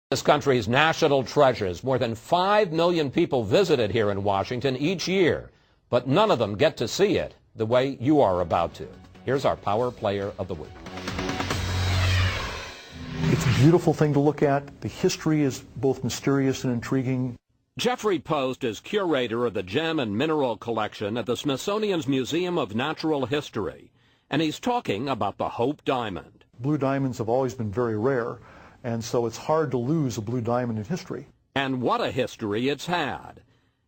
This country's national treasures. More than 5 million people visit it here in Washington each year, but none of them get to see it the way you are about to. Here's our Power Player of the Week. It's a beautiful thing to look at. The history is both mysterious and intriguing. Jeffrey Post is curator of the Gem and Mineral Collection at the Smithsonian's Museum of Natural History, and he's talking about the Hope Diamond. Blue diamonds have always been very rare, and so it's hard to lose a blue diamond in history. And what a history it's had.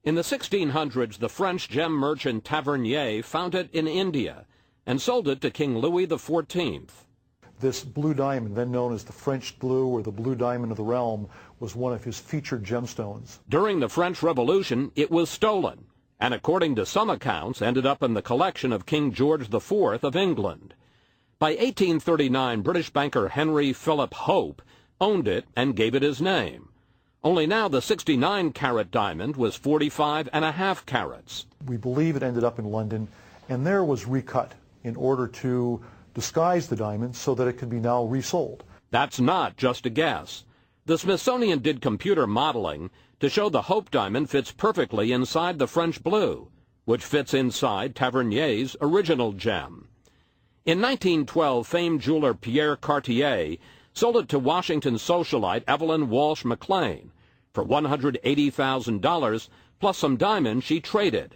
In the 1600s, the French gem merchant Tavernier found it in India and sold it to King Louis XIV. This blue diamond, then known as the French blue or the blue diamond of the realm, was one of his featured gemstones. During the French Revolution, it was stolen, and according to some accounts, ended up in the collection of King George IV of England. By 1839, British banker Henry Philip Hope owned it and gave it his name. Only now the 69-carat diamond was 45.5 carats. We believe it ended up in London, and there was recut in order to disguise the diamond so that it could be now resold. That's not just a guess. The Smithsonian did computer modeling to show the Hope diamond fits perfectly inside the French blue, which fits inside Tavernier's original gem. In 1912, famed jeweler Pierre Cartier sold it to Washington socialite Evelyn Walsh McLean for $180,000 plus some diamonds she traded.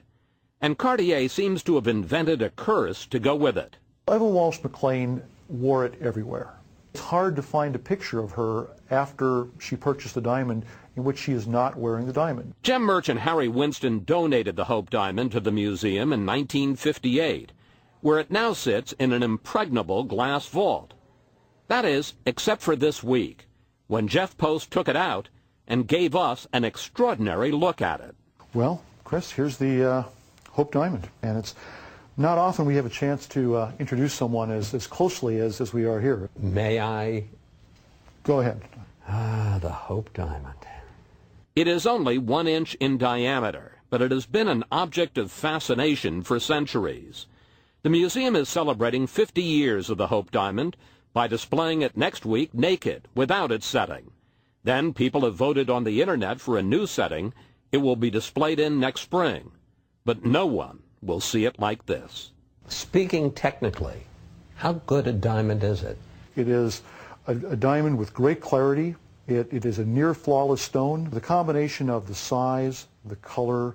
And Cartier seems to have invented a curse to go with it. Evelyn Walsh McLean wore it everywhere. It's hard to find a picture of her after she purchased the diamond in which she is not wearing the diamond. Gem merchant Harry Winston donated the Hope diamond to the museum in 1958, where it now sits in an impregnable glass vault. That is, except for this week, when Jeff Post took it out and gave us an extraordinary look at it. Well, Chris, here's the Hope diamond, and it's not often we have a chance to introduce someone as closely as we are here. May I? Go ahead. The Hope diamond. It is only 1 inch in diameter, but it has been an object of fascination for centuries. The museum is celebrating 50 years of the Hope diamond by displaying it next week naked, without its setting. Then people have voted on the internet for a new setting it will be displayed in next spring. But no one will see it like this. Speaking technically, how good a diamond is it? It is a diamond with great clarity. It is a near flawless stone. The combination of the size, the color,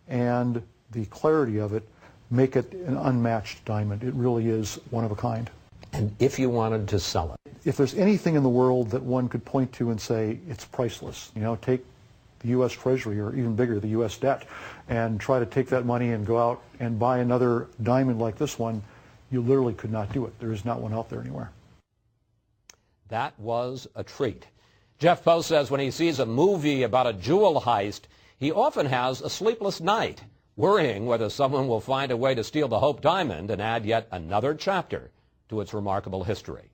and the clarity of it make it an unmatched diamond. It really is one of a kind. And if you wanted to sell it? If there's anything in the world that one could point to and say it's priceless, take the U.S. Treasury, or even bigger, the U.S. debt, and try to take that money and go out and buy another diamond like this one, you literally could not do it. There is not one out there anywhere. That was a treat. Jeff Post says when he sees a movie about a jewel heist, he often has a sleepless night, worrying whether someone will find a way to steal the Hope diamond and add yet another chapter to its remarkable history.